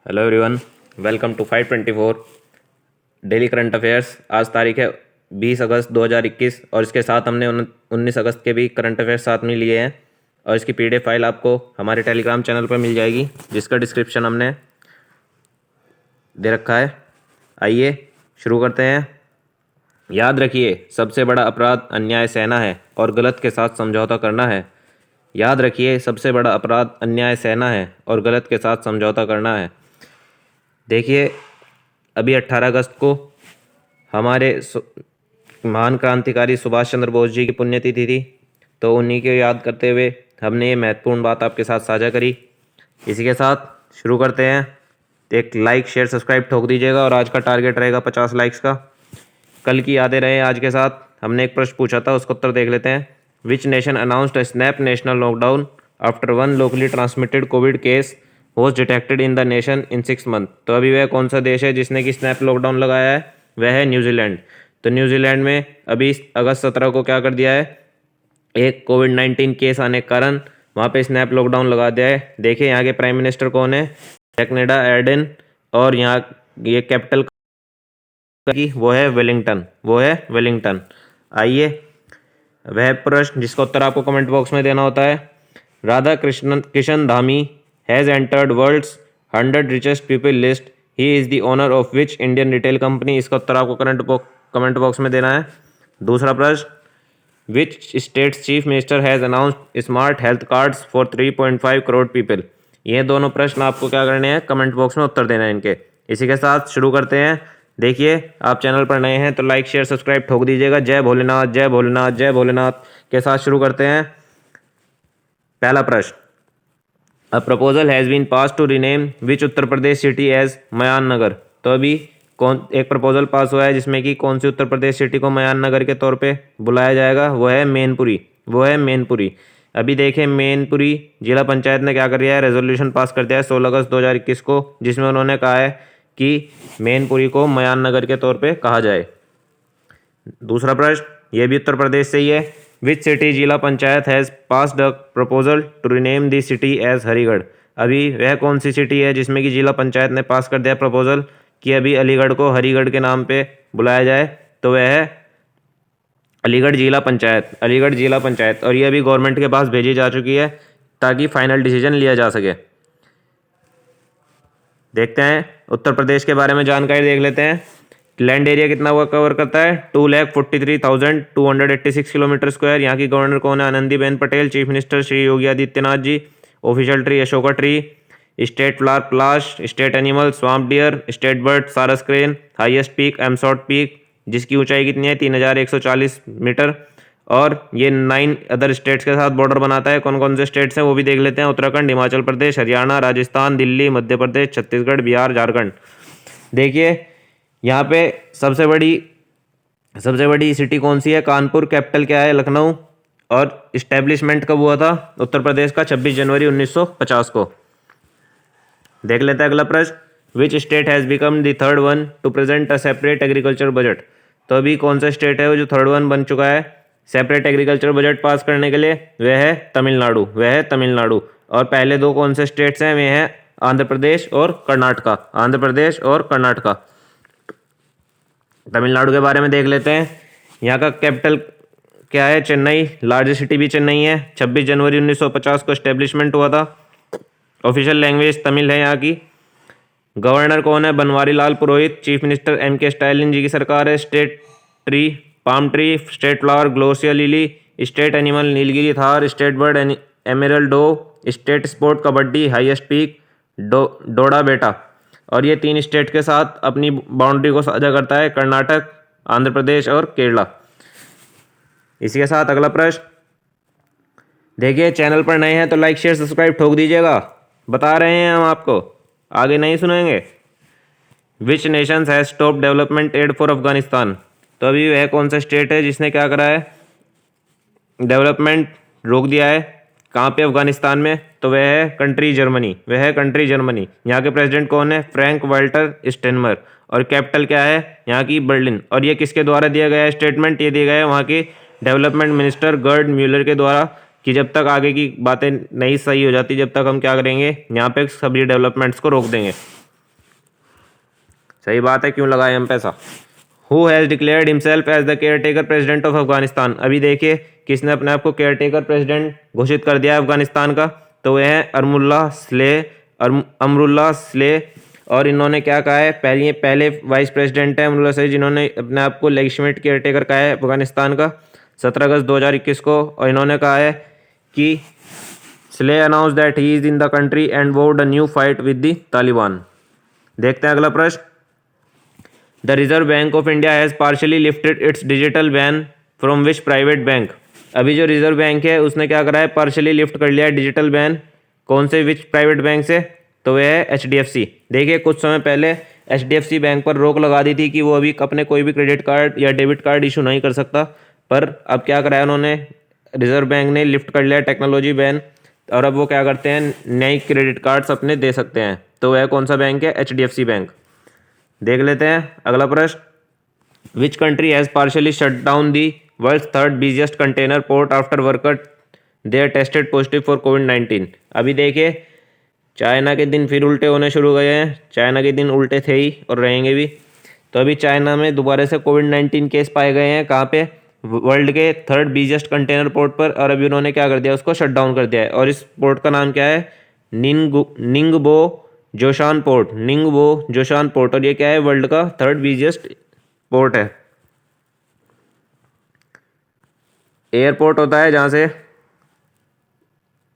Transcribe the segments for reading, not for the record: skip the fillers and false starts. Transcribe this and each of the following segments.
Hello everyone, welcome to 524 daily current affairs. आज तारीख है 20 अगस्त 2021 और इसके साथ हमने 19 अगस्त के भी करंट अफेयर्स साथ में लिए हैं और इसकी पीडीएफ फाइल आपको हमारे टेलीग्राम चैनल पर मिल जाएगी, जिसका डिस्क्रिप्शन हमने दे रखा है। आइए शुरू करते हैं। याद रखिए, सबसे बड़ा अपराध अन्याय सहना है और गलत के साथ समझौता करना है। याद रखिए, सबसे बड़ा अपराध अन्याय सहना है और गलत के साथ समझौता करना है। देखिए, अभी 18 अगस्त को हमारे महान क्रांतिकारी सुभाष चंद्र बोस जी की पुण्यतिथि थी, तो उन्हीं के याद करते हुए हमने ये महत्वपूर्ण बात आपके साथ साझा करी। इसी के साथ शुरू करते हैं। एक लाइक शेयर सब्सक्राइब ठोक दीजिएगा और आज का टारगेट रहेगा 50 लाइक्स का। कल की यादें रहे आज के साथ। हमने एक प्रश्न पूछा था, उसका उत्तर देख लेते हैं। Which nation announced a snap national lockdown after one locally transmitted Covid case was detected in the nation in 6 month. तो अभी वह कौन सा देश है जिसने कि स्नैप लॉकडाउन लगाया है? वह है न्यूजीलैंड। तो न्यूजीलैंड में अभी अगस्त 17 को क्या कर दिया है, एक कोविड-19 केस आने के कारण वहाँ पे स्नैप लॉकडाउन लगा दिया है। देखिए, यहाँ के प्राइम मिनिस्टर कौन है? जैकनेडा एर्डेन। और यहाँ ये कैपिटल की वो है वेलिंगटन। आइए, वह प्रश्न जिसका उत्तर आपको कमेंट बॉक्स में देना होता है। Radha Kishan Dhami has entered world's 100 richest people list. He is the owner of which Indian retail company. इसका उत्तर आपको कमेंट बॉक्स में देना है। दूसरा प्रश्न, which states chief minister has announced smart health cards for 3.5 crore people. ये दोनों प्रश्न आपको क्या करने हैं, कमेंट बॉक्स में उत्तर देना है इनके। इसी के साथ शुरू करते हैं। देखिए, आप चैनल पर नए हैं तो लाइक शेयर सब्सक्राइब ठोक दीजिएगा। जय भोलेनाथ, जय भोलेनाथ, जय भोलेनाथ के साथ शुरू करते हैं। पहला प्रश्न, a proposal has been pass to rename which Uttar Pradesh city as Mayan Nagar. तो अभी एक प्रपोजल पास हुआ है जिसमें कि कौन सी उत्तर प्रदेश सिटी को मयान नगर के तौर पे बुलाया जाएगा? वो है मैनपुरी। अभी देखें, मैनपुरी जिला पंचायत ने क्या कर दिया है, रेजोल्यूशन पास कर दिया है 16 अगस्त 2021 को, जिसमें उन्होंने कहा है कि मैनपुरी को मयान नगर के तौर पे कहा जाए। दूसरा प्रश्न, ये भी उत्तर प्रदेश से ही है। विच सिटी जिला panchayat has passed a proposal to rename the city as Harigarh. अभी वह कौन सी सिटी है जिसमें कि जिला पंचायत ने पास कर दिया प्रपोजल कि अभी अलीगढ़ को हरिगढ़ के नाम पे बुलाया जाए? तो वह है अलीगढ़ जिला पंचायत। और ये अभी गवर्नमेंट के पास भेजी जा चुकी है ताकि फाइनल डिसीजन लिया जा सके। देखते हैं, उत्तर प्रदेश के बारे में जानकारी देख लेते हैं। लैंड एरिया कितना हुआ कवर करता है? 2,43,286 किलोमीटर स्क्वायर। यहाँ की गवर्नर कौन है? Anandiben Patel. Chief minister Shri Yogi Adityanath ji. Official tree Ashoka tree. State flower Palash. State animal swamp deer. State bird Sarus crane. Highest peak Amsot peak, जिसकी ऊंचाई कितनी है? 3,140 मीटर। और ये 9 अदर स्टेट्स के साथ बॉर्डर बनाता है। कौन कौन से स्टेट्स हैं वो भी देख लेते हैं। उत्तराखंड, हिमाचल प्रदेश, हरियाणा, राजस्थान, दिल्ली, मध्य प्रदेश, छत्तीसगढ़, बिहार, झारखंड। देखिए, यहाँ पे सबसे बड़ी सिटी कौन सी है? कानपुर। कैपिटल क्या है? लखनऊ। और इस्टेब्लिशमेंट कब हुआ था उत्तर प्रदेश का? 26 जनवरी 1950 को। देख लेते हैं अगला प्रश्न, which state has become the third one two present a separate agriculture budget. तो अभी कौन सा स्टेट है वो जो थर्ड वन बन चुका है सेपरेट एग्रीकल्चर बजट पास करने के लिए? वह है तमिलनाडु। और पहले दो कौन से स्टेट्स हैं? वे हैं आंध्र प्रदेश और कर्नाटका। तमिलनाडु के बारे में देख लेते हैं। यहाँ का कैपिटल क्या है? चेन्नई। लार्जेस्ट सिटी भी चेन्नई है। 26 जनवरी 1950 को एस्टेब्लिशमेंट हुआ था। ऑफिशियल लैंग्वेज तमिल है यहाँ की। गवर्नर कौन है? Banwari Lal Purohit. Chief minister M.K. Stalin ji की सरकार है। State tree palm tree. State flower gloriosa lily. State animal Nilgiri tahr. State bird emerald dove. State sport kabaddi. Highest peak Doddabetta. और ये 3 स्टेट के साथ अपनी बाउंड्री को साझा करता है कर्नाटक, आंध्र प्रदेश और केरला। इसी के साथ अगला प्रश्न, देखिए, चैनल पर नए हैं तो लाइक शेयर सब्सक्राइब ठोक दीजिएगा। बता रहे हैं हम आपको, आगे नहीं सुनेंगे। Which nations has stop development aid for Afghanistan. तो अभी वह कौन सा स्टेट है जिसने क्या करा है? डेवलपमेंट रोक दिया है। कहाँ पे? अफगानिस्तान में। तो वह है कंट्री जर्मनी। यहाँ के प्रेसिडेंट कौन है? Frank Walter Steinmeier. और कैपिटल क्या है यहाँ की? बर्लिन। और ये किसके द्वारा दिया गया है स्टेटमेंट? ये दिया गया है वहाँ के डेवलपमेंट मिनिस्टर गर्ड म्यूलर के द्वारा, कि जब तक आगे की बातें नहीं सही हो जाती जब तक हम क्या करेंगे, यहाँ पे सभी डेवलपमेंट्स को रोक देंगे। सही बात है, क्यों लगाए हम पैसा। Who has declared himself as the caretaker president of Afghanistan. अभी देखिए किसने अपने आप को केयर टेकर प्रेसिडेंट घोषित कर दिया है अफगानिस्तान का, तो वह है अमरुल्लाह स्ले। और इन्होंने क्या कहा है, पहले वाइस प्रेसिडेंट है अमरुल्लाह स्ले, जिन्होंने अपने आप को लेजिस्लेटिव केयर टेकर कहा है अफगानिस्तान का 17 अगस्त 2021 को। और इन्होंने कहा है कि Saleh announce that he is in the country and vowed a new fight with the Taliban. देखते हैं अगला प्रश्न। The Reserve Bank of India has partially lifted its digital ban from which private bank. अभी जो रिजर्व बैंक है उसने क्या करा है, पार्शियली लिफ्ट कर लिया है डिजिटल बैन। कौन से विच प्राइवेट बैंक से, तो वह है HDFC। देखिए कुछ समय पहले HDFC बैंक पर रोक लगा दी थी कि वो अभी अपने कोई भी क्रेडिट कार्ड या डेबिट कार्ड इशू नहीं कर सकता, पर अब क्या कराया उन्होंने, रिजर्व बैंक ने लिफ्ट कर लिया टेक्नोलॉजी बैन, और अब वो क्या करते हैं, नए क्रेडिट कार्ड्स अपने दे सकते हैं। तो वह कौन सा बैंक है, HDFC बैंक। देख लेते हैं अगला प्रश्न। Which country has partially shut down the world's third busiest container port after worker there tested positive for कोविड-19। अभी देखिए चाइना के दिन फिर उल्टे होने शुरू गए हैं। चाइना के दिन उल्टे थे ही और रहेंगे भी। तो अभी चाइना में दोबारा से कोविड-19 केस पाए गए हैं। कहाँ पे, वर्ल्ड के थर्ड बिजिएस्ट कंटेनर पोर्ट पर। और अभी उन्होंने क्या कर दिया, उसको शट डाउन कर दिया है। और इस पोर्ट का नाम क्या है, निंगबो जोशान पोर्ट, निंगबो जोशान पोर्ट। और ये क्या है, वर्ल्ड का थर्ड बिजिएस्ट पोर्ट है, एयरपोर्ट होता है जहाँ से।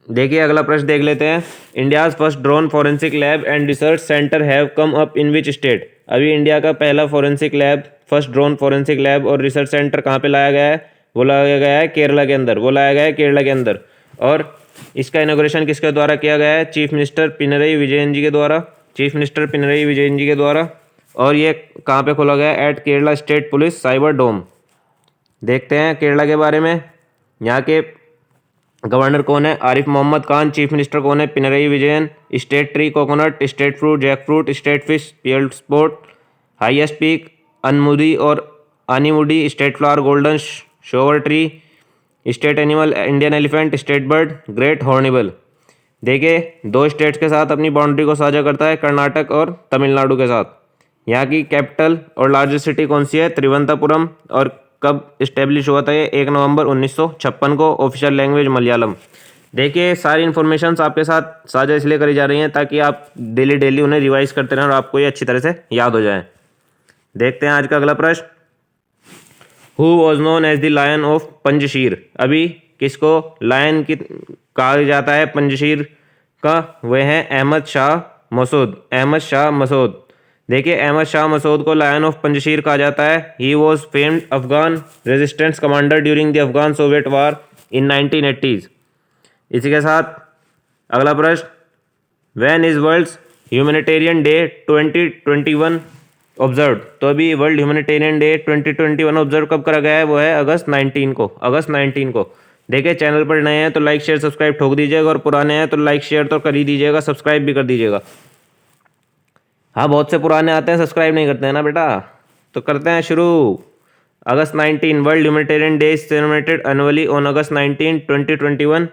देखिए अगला प्रश्न देख लेते हैं। India's first drone forensic lab and research centre have come up in which state. अभी इंडिया का पहला forensic lab, first drone forensic lab और रिसर्च सेंटर कहाँ पे लाया गया है, वो लाया गया है केरला के अंदर। वो लाया गया है केरला के अंदर। और इसका इनॉग्रेशन किसके द्वारा किया गया है, चीफ मिनिस्टर पिनरई विजयन जी के द्वारा, चीफ मिनिस्टर पिनरई विजयन जी के द्वारा। और ये कहाँ पे खोला गया है, at Kerala state police cyber dome. देखते हैं केरला के बारे में। यहाँ के गवर्नर कौन है, आरिफ मोहम्मद खान। चीफ मिनिस्टर कौन है, Pinarayi Vijayan. State tree coconut, state fruit jackfruit, state fish pearl spot, highest peak Anamudi और Anamudi, state flower golden shower tree, state animal Indian elephant, state bird great hornbill. देखिए दो स्टेट्स के साथ अपनी बाउंड्री को साझा करता है, कर्नाटक और तमिलनाडु के साथ। यहाँ की कैपिटल और लार्जेस्ट सिटी कौन सी है, त्रिवंतपुरम। और कब इस्टेब्लिश हुआ था ये, 1 नवंबर 1956 को। Official language Malayalam. देखिए सारी इन्फॉर्मेशन आपके साथ साझा इसलिए करी जा रही हैं ताकि आप डेली उन्हें रिवाइज करते रहें और आपको ये अच्छी तरह से याद हो जाए। देखते हैं आज का अगला प्रश्न। Who was known as the lion of Panjshir. अभी किसको लायन की कहा जाता है पंजशीर का, वह है अहमद शाह मसूद, अहमद शाह मसूद। देखिए अहमद शाह मसूद को लायन ऑफ पंजशीर कहा जाता है। He was famed Afghan resistance commander during the Afghan Soviet war in 1980s। इसी के साथ अगला प्रश्न। When is world's humanitarian day 2021 observe. तो अभी वर्ल्ड ह्यूमैनिटेरियन डे 2021 ऑब्जर्व कब करा गया है, वो है अगस्त 19 को, अगस्त 19 को। देखिए चैनल पर नए हैं तो लाइक शेयर सब्सक्राइब ठोक दीजिएगा, और पुराने हैं तो लाइक शेयर तो कर ही दीजिएगा, सब्सक्राइब भी कर दीजिएगा। हाँ बहुत से पुराने आते हैं सब्सक्राइब नहीं करते हैं ना बेटा, तो करते हैं शुरू। August 19 world humanitarian day is celebrated annually on August 19, 2021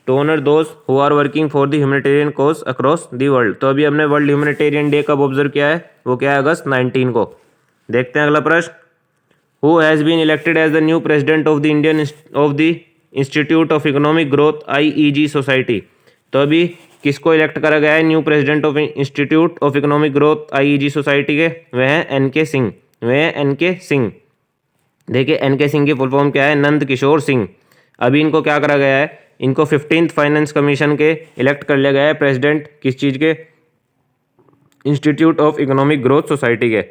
to honour those who are working for the humanitarian cause across the world. तो अभी हमने वर्ल्ड ह्यूमैनिटेरियन डे कब ऑब्जर्व किया है, वो क्या है, अगस्त 19 को। देखते हैं अगला प्रश्न। Who has been elected as the new president of the institute of economic growth IEG society. तो अभी किसको इलेक्ट करा गया है new president of institute of economic growth IEG society के, वह है NK सिंह, वह है NK सिंह। देखिए NK सिंह की फुल फॉर्म क्या है, नंद किशोर सिंह। अभी इनको क्या करा गया है, इनको 15th फाइनेंस कमीशन के इलेक्ट कर लिया गया है प्रेसिडेंट, किस चीज़ के, institute of economic growth society के।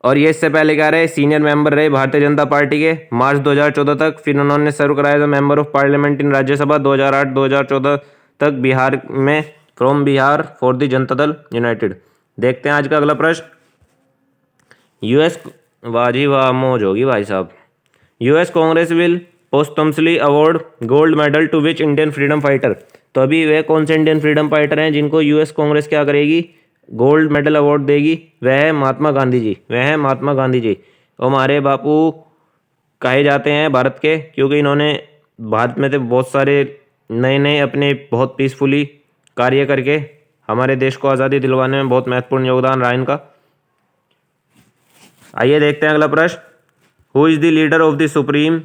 और ये इससे पहले क्या रहे, सीनियर मेंबर रहे भारतीय जनता पार्टी के मार्च 2014 तक। फिर उन्होंने सर्व कराया as member of parliament in Rajya Sabha 2008-2014 तक बिहार में, from Bihar for the Janata Dal United. देखते हैं आज का अगला प्रश्न। यूएस, वाह जी वाह, मौज होगी भाई साहब। US Congress will posthumously award gold medal to which Indian freedom fighter. तो अभी वे कौन से इंडियन फ्रीडम फाइटर हैं जिनको यूएस कांग्रेस क्या करेगी, गोल्ड मेडल अवार्ड देगी, वह है महात्मा गांधी जी, वह है महात्मा गांधी जी। और हमारे बापू कहे जाते हैं भारत के, क्योंकि इन्होंने भारत में तो बहुत सारे नए अपने बहुत पीसफुली कार्य करके हमारे देश को आज़ादी दिलवाने में बहुत महत्वपूर्ण योगदान रहा इनका। आइए देखते हैं अगला प्रश्न। Who is the leader of the supreme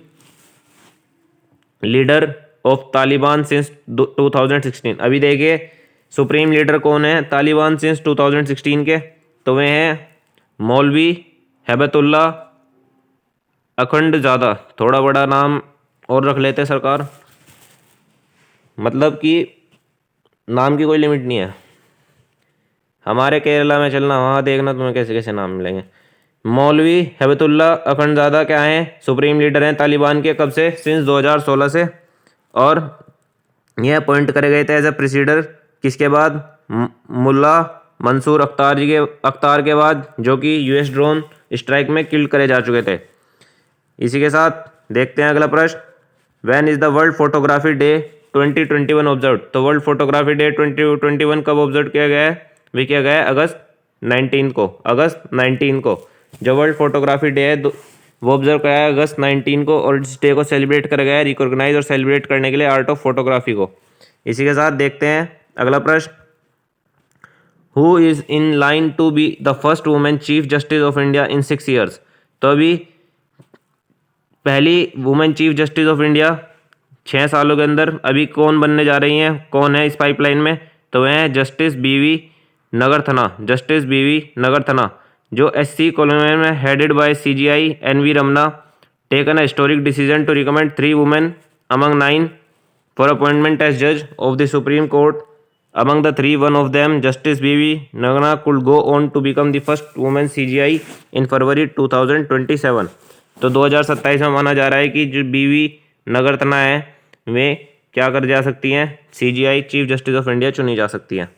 leader of Taliban since 2016। अभी देखिए सुप्रीम लीडर कौन है तालिबान सिंस 2016 के, तो वे हैं मौलवी हैबतुल्ला अखंडजादा। थोड़ा बड़ा नाम और रख लेते सरकार, मतलब कि नाम की कोई लिमिट नहीं है। हमारे केरला में चलना, वहाँ देखना तुम्हें कैसे कैसे नाम मिलेंगे। मौलवी हैबतुल्ला अखंडजादा क्या हैं, सुप्रीम लीडर हैं तालिबान के। कब से? सिंस 2016 से। और यह अपॉइंट करे गए थे एज ए प्रेसिडर किसके बाद? मुल्ला मंसूर अख्तार के बाद, जो कि यूएस ड्रोन स्ट्राइक में किल करे जा चुके थे। इसी के साथ देखते हैं अगला प्रश्न। When is the world photography day 2021 observe. तो वर्ल्ड फोटोग्राफी डे 2021 कब ऑब्जर्व किया गया है? भी किया गया है अगस्त 19 को। अगस्त 19 को जो वर्ल्ड फोटोग्राफी डे है वो ऑब्जर्व किया है अगस्त 19 को, और इस डे को सेलिब्रेट करा गया है रिकॉग्नाइज और सेलिब्रेट करने के लिए आर्ट ऑफ फोटोग्राफी को। इसी के साथ देखते हैं अगला प्रश्न। Who is in line to be the first women chief justice of India in 6 years. तो अभी पहली women chief justice of India 6 सालों के अंदर अभी कौन बनने जा रही हैं, कौन है इस पाइपलाइन में? तो वह है justice B V नगरथना। Justice B V Nagarathna जो SC कॉलोनी में headed by CGI NV Ramana taken a historic decision to recommend 3 women among 9 for appointment as जज of the Supreme Court. Among the 3 one of them justice B V Nagarathna could go on to become the first women CGI in February 2027। तो 2027 में माना जा रहा है कि जो बीवी नगरथना है वे क्या कर जा सकती हैं, CGI chief justice of India चुनी जा सकती हैं।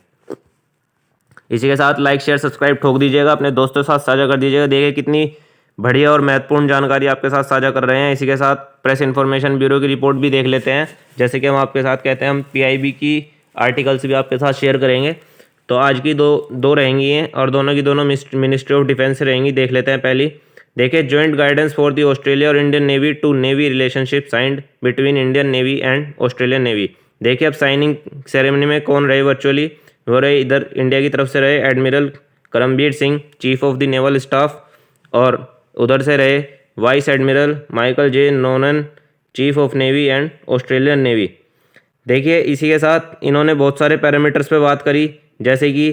इसी के साथ लाइक शेयर सब्सक्राइब ठोक दीजिएगा, अपने दोस्तों के साथ साझा कर दीजिएगा। देखिए कितनी बढ़िया और महत्वपूर्ण जानकारी आपके साथ साझा कर रहे हैं। इसी के साथ प्रेस इन्फॉर्मेशन ब्यूरो की रिपोर्ट भी देख लेते हैं। जैसे कि हम आपके साथ कहते हैं, हम PIB की आर्टिकल्स भी आपके साथ शेयर करेंगे। तो आज की दो रहेंगी हैं और दोनों की दोनों मिनिस्ट्री ऑफ डिफेंस से रहेंगी। देख लेते हैं पहली। देखिए joint guidance for the Australia और Indian Navy to Navy relationship signed between Indian Navy and Australian Navy. देखिए अब साइनिंग सेरेमनी में कौन रहे वर्चुअली? वो रहे इधर इंडिया की तरफ से रहे admiral Karambir Singh chief of the naval staff, और उधर से रहे vice admiral Michael J Noonan chief of Navy and Australian Navy. देखिए इसी के साथ इन्होंने बहुत सारे पैरामीटर्स पे बात करी, जैसे कि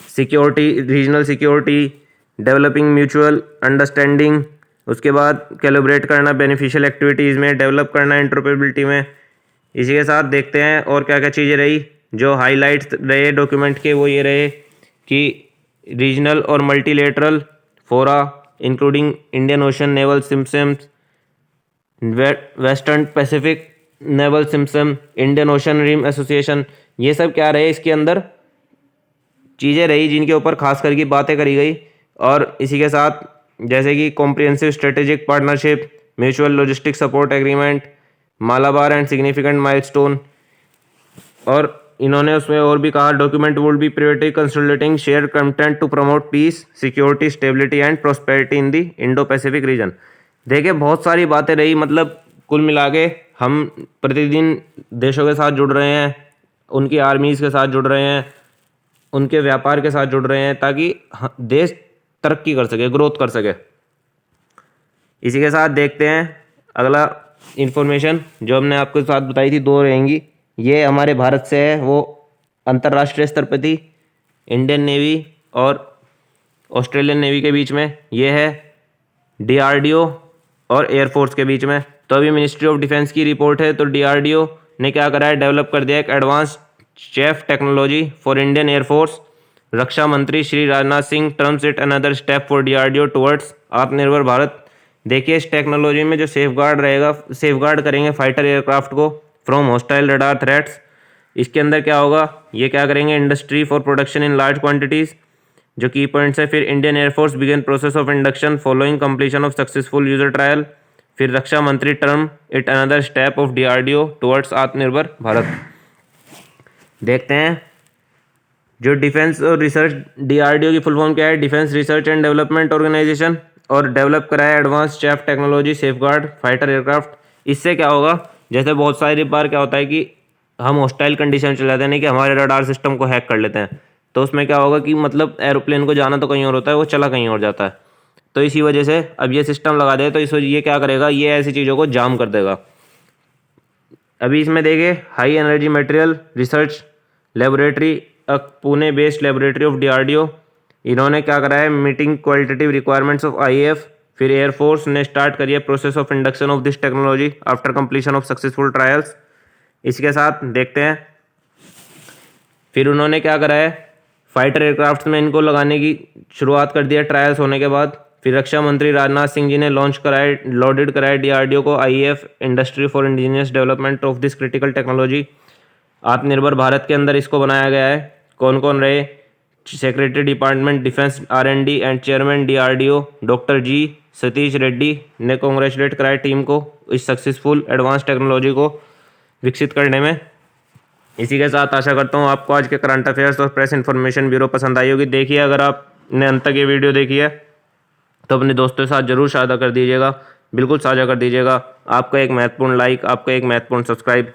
security, regional security, developing mutual understanding, उसके बाद कैलिब्रेट करना बेनिफिशियल एक्टिविटीज़ में, डेवलप करना इंटरऑपरेबिलिटी में। इसी के साथ देखते हैं और क्या क्या चीज़ें रही जो हाईलाइट्स रहे डॉक्यूमेंट के। वो ये रहे कि रीजनल और multilateral fora including Indian Ocean naval systems, western Pacific naval system, Indian Ocean rim association, ये सब क्या रहे इसके अंदर चीज़ें रही जिनके ऊपर खास करके बातें करी गई। और इसी के साथ जैसे कि comprehensive strategic partnership, mutual logistic support agreement, Malabar and significant milestone. और इन्होंने उसमें और भी कहा document would be privately consolidating share content to promote peace security stability and prosperity in the Indo Pacific region. देखिए बहुत सारी बातें रही, मतलब कुल मिला के हम प्रतिदिन देशों के साथ जुड़ रहे हैं, उनकी आर्मीज़ के साथ जुड़ रहे हैं, उनके व्यापार के साथ जुड़ रहे हैं ताकि देश तरक्की कर सके, ग्रोथ कर सके। इसी के साथ देखते हैं अगला इन्फॉर्मेशन जो हमने आपके साथ बताई थी, 2 रहेंगी। ये हमारे भारत से है, वो अंतर्राष्ट्रीय स्तर पर थी इंडियन नेवी और ऑस्ट्रेलियन नेवी के बीच में, ये है DRDO और एयरफोर्स के बीच में। तो अभी मिनिस्ट्री ऑफ डिफेंस की रिपोर्ट है, तो DRDO ने क्या करा है, डेवलप कर दिया एक advance chaff technology for Indian Air Force. रक्षा मंत्री Shri Rajnath Singh terms it another step for DRDO towards Atmanirbhar Bharat. देखिए इस टेक्नोलॉजी में जो सेफगार्ड करेंगे फाइटर एयरक्राफ्ट को फ्रॉम हॉस्टाइल रडार थ्रेट्स। इसके अंदर क्या होगा, ये क्या करेंगे, industry for production in large quantities, जो की पॉइंट्स है। फिर Indian Air Force begin process of induction following completion of successful user trial. फिर रक्षा मंत्री term it another step of DRDO towards Atmanirbhar Bharat. देखते हैं जो डिफेंस और रिसर्च, DRDO की फुल फॉर्म क्या है, defence research and development organisation, और डेवलप कराया advance chaff technology safeguard fighter aircraft. इससे क्या होगा, जैसे बहुत सारी बार क्या होता है कि हम हॉस्टाइल कंडीशन चले जाते हैं, नहीं कि हमारे रडार सिस्टम को हैक कर लेते हैं, तो उसमें क्या होगा कि मतलब एरोप्लेन को जाना तो कहीं और होता है, वो चला कहीं और जाता है। तो इसी वजह से अब ये सिस्टम लगा दे तो इस वजह ये क्या करेगा, ये ऐसी चीज़ों को जाम कर देगा। अभी इसमें देखिए high energy material research laboratory, Pune based laboratory of DRDO, इन्होंने क्या करा है, meeting qualitative requirements of IAF। फिर एयरफोर्स ने स्टार्ट करी है process of induction of this technology after completion of successful trials. इसके साथ देखते हैं फिर उन्होंने क्या करा है, फाइटर एयरक्राफ्ट में इनको लगाने की शुरुआत कर दिया ट्रायल्स होने के बाद। फिर रक्षा मंत्री राजनाथ सिंह जी ने लॉन्च कराए, लॉडेड कराए DRDO को IAF industry for indigenous development of this critical technology. आत्मनिर्भर भारत के अंदर इसको बनाया गया है। कौन कौन रहे, secretary department defence R&D and chairman DRDO doctor G Satish Reddy ने कॉन्ग्रेचुलेट कराया टीम को इस सक्सेसफुल एडवांस टेक्नोलॉजी को विकसित करने में। इसी के साथ आशा करता हूँ आपको आज के करंट अफेयर्स और प्रेस इन्फॉर्मेशन ब्यूरो पसंद आई होगी। देखिए अगर आपने अंत तक ये वीडियो देखी है तो अपने दोस्तों के साथ जरूर साझा कर दीजिएगा, बिल्कुल साझा कर दीजिएगा। आपका एक महत्वपूर्ण लाइक, आपका एक महत्वपूर्ण सब्सक्राइब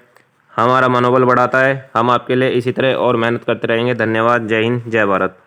हमारा मनोबल बढ़ाता है। हम आपके लिए इसी तरह और मेहनत करते रहेंगे। धन्यवाद। जय हिंद, जय भारत।